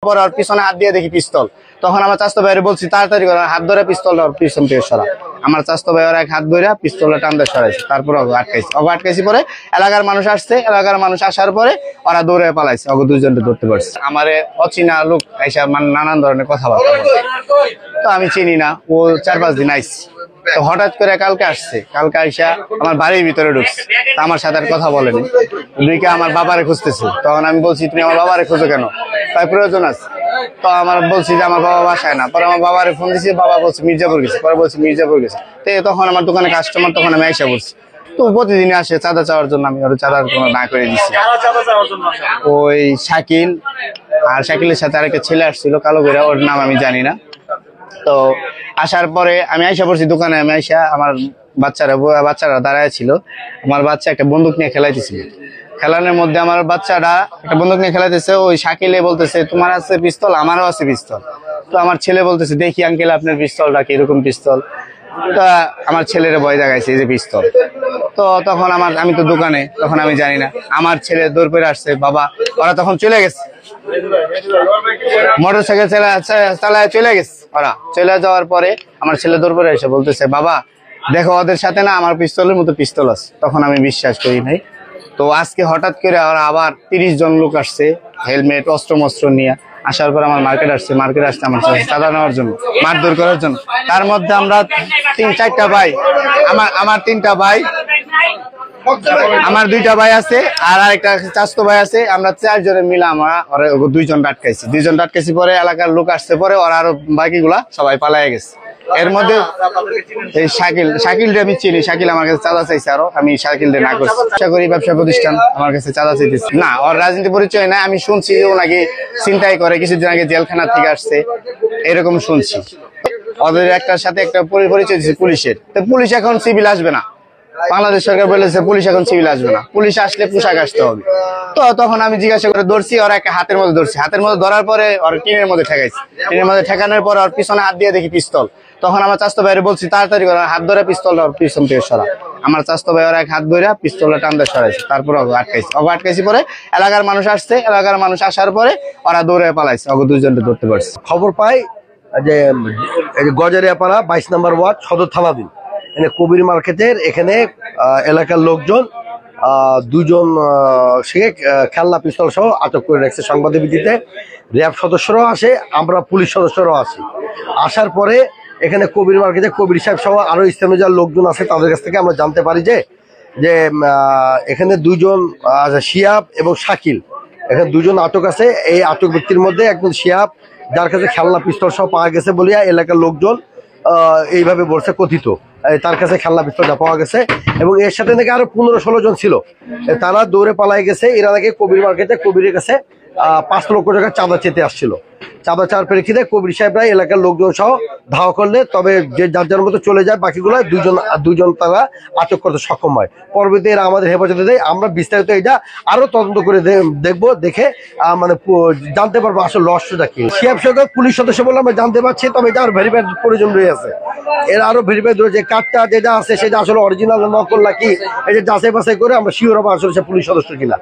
পরে ওর পিছনে হাত দিয়ে দেখি পিস্তল। তখন আমার চাচতো ভাইয়ের বলছি তাড়াতাড়ি করে হাত ধরে পিস্তলটা ওর পিছন থেকে সরা। আমার চাচতো ভাই ওর এক হাত ধরে পিস্তলটা টান দিয়ে সরাইছে, তারপর আটকাইছি পরে এলাকার মানুষ আসছে, এলাকার মানুষ আসার পরে ওরা দৌড়ে পালাইছে, ওকে দুইজনকে ধরতে পারছে। আমারে অচিনা লোক আইসা নানান ধরনের কথাবার্তা বলে, তো আমি চিনি না, ও 4-5 দিন আইসি। তো হঠাৎ করে কালকে আসছে, কালকে আইসা আমার বাড়ির ভিতরে ঢুকছে, তা আমার সাথে আর কথা বলেনি। দুইকে আমার বাবারে খুঁজতেছে, তখন আমি বলছি তুমি আমার বাবারে খুঁজো কেন? তাই প্রয়োজন আছে। তো আমার বলছি যে আমার বাবা বাসায় না, পরে আমার বাবারে ফোন দিছি, বাবা বলছে মির্জাপুর গেছে, পরে বলছি মির্জাপুর গেছে। তো তখন আমার দোকানে কাস্টমার, তখন আমি আইসা বলছি। তো প্রতিদিনই আসে চাঁদা চাওয়ার জন্য, আমি ওর চাঁদার কোনো না করে দিচ্ছি। ওই শাকিল, আর শাকিলের সাথে আরেকটা ছেলে আসছিল কালো করে, ওর নাম আমি জানি না। তো আসার পরে আমি আইসা পড়ছি দোকানে, আমি আইসা আমার বাচ্চারা দাঁড়ায় ছিল, আমার বাচ্চা একটা বন্দুক নিয়ে খেলাইতেছিল। খেলানোর মধ্যে আমার বাচ্চাটা একটা বন্দুক নিয়ে খেলাইতেছে, ওই শাকিলে বলতেছে তোমার আছে পিস্তল, আমারও আছে পিস্তল। তো আমার ছেলে বলতেছে দেখি আঙ্কেল আপনার পিস্তলটা কিরকম পিস্তল। তা আমার ছেলের ভয় দেখাইছে এই যে পিস্তল। তো তখন আমি তো দোকানে, তখন আমি জানি না, আমার ছেলে দৌড় করে আসছে, বাবা ওরা তখন চলে গেছে, মোটরসাইকেল চালায় চলে গেছে। ওরা চলে যাওয়ার পরে আমার ছেলে দৌড় করে এসে বলতেছে বাবা দেখো ওদের সাথে না আমার পিস্তলের মতো পিস্তল আছে। তখন আমি বিশ্বাস করি নাই। তো আজকে হঠাৎ করে ওরা আবার 30 জন লোক আসছে, হেলমেট অস্ত্র নিয়ে আসার পর আমার মার্কেট আসছে আমার সাথে চাঁদা নেওয়ার জন্য, মারধর করার জন্য। তার মধ্যে আমরা 3-4টা ভাই, আমার 3টা ভাই, আমার 2টা ভাই আছে আর আরেকটা চাচতো ভাই আছে, আমরা 4 জনে মিলে আমরা 2 জন আটকাইছি। পরে এলাকার লোক আসছে, পরে ওরা আরো বাকিগুলা সবাই পালায় গেছে। এর মধ্যে এই শাকিলটা আমি চিনি, শাকিল আমার কাছে চাঁদা চাইছে, আরো আমি শাকিলটা না করছি। ব্যবসা প্রতিষ্ঠান আমার কাছে চাঁদা চাইতেছে না, ওর রাজনীতি পরিচয় নাই। আমি শুনছি যে ও নাকি ছিনতাই করে, কিছুদিন আগে জেলখানা থেকে আসছে, এরকম শুনছি। ওদের একটার সাথে একটা পরিচয় দিচ্ছে পুলিশের। তো পুলিশ এখন সিভিল আসবে না, বাংলাদেশ সরকার বলেছে পুলিশ এখন সিভিল আসবে না, পুলিশ আসলে পোশাক আসতে হবে। তো তখন আমি জিজ্ঞাসা করে ধরছি, ওরা একটা হাতের মধ্যে ধরছি, হাতের মধ্যে ধরার পরে ওর টিনের মধ্যে ঠেকাইছি, টিনের মধ্যে ঠেকানোর পর ওর পিছনে হাত দিয়ে দেখি পিস্তল। তখন আমার চাচতো ভাইয়ের বলছি তাড়াতাড়ি করে হাত ধরে পিস্তলটা ওর পিছন থেকে সরা। আমার চাচতো ভাই ওর এক হাত ধরে পিস্তলটা টান দিয়ে সরাইছে, তারপর আটকাইছি পরে এলাকার মানুষ আসছে, এলাকার মানুষ আসার পরে ওরা দৌড়ে পালাইছে, ওকে দুইজনকে ধরতে পারছে। খবর পাই যে গজারিয়াপাড়া 22 নম্বর ওয়ার্ড সদর থানাধীন কবির মার্কেটের এখানে এলাকার লোকজন 2 জন খেলনা পিস্তল সহ আটক করে রাখছে। সংবাদের ভিত্তিতে র্যাব সদস্যরাও আসে, আমরা পুলিশ সদস্যরাও আসি। আসার পরে এখানে কবির মার্কেটে কবির সাহেব সহ আরো স্থানীয় যারা লোকজন আছে তাদের কাছ থেকে আমরা জানতে পারি যে এখানে 2 জন শিহাব এবং শাকিল, এখানে 2 জন আটক আছে। এই আটক ব্যক্তির মধ্যে একজন শিহাব, যার কাছে খেলনা পিস্তল সহ পাওয়া গেছে বলিয়া এলাকার লোকজন এইভাবে বলছে, কথিত তার কাছে খেলনা পিস্তলটা পাওয়া গেছে। এবং এর সাথে নাকি আরো 15-16 জন ছিল, তারা দৌড়ে পালাই গেছে। এরা নাকি কবির মার্কেটে কবিরের কাছে 5 লক্ষ টাকা চাঁদা চেতে আসছিল। চাঁদা চার প্রেক্ষিতে কবির সাহেবরা এলাকার লোকজন সহ ধাওয়া করলে, তবে যে যার মতো চলে যায়, বাকিগুলো 2 জন তারা আটক করতে সক্ষম হয়। পরবর্তী এরা আমাদের হেফাজতে দেয়। আমরা বিস্তারিত এটা আরো তদন্ত করে দেখবো, দেখে মানে জানতে পারবো আসলে রহস্যটা কি। শিহাব সহ পুলিশ সদস্য বলে আমরা জানতে পারছি, তবে এটা আরো ভেরিফাই প্রয়োজন রয়ে আছে। এর আরো ভেরিফাই যে কার্ডটা যেটা আছে সেটা আসলে অরিজিনাল নকল নাকি, এই যে যাচাই বাছাই করে আমরা শিওর হবো আসলে সে পুলিশ সদস্য কিনা।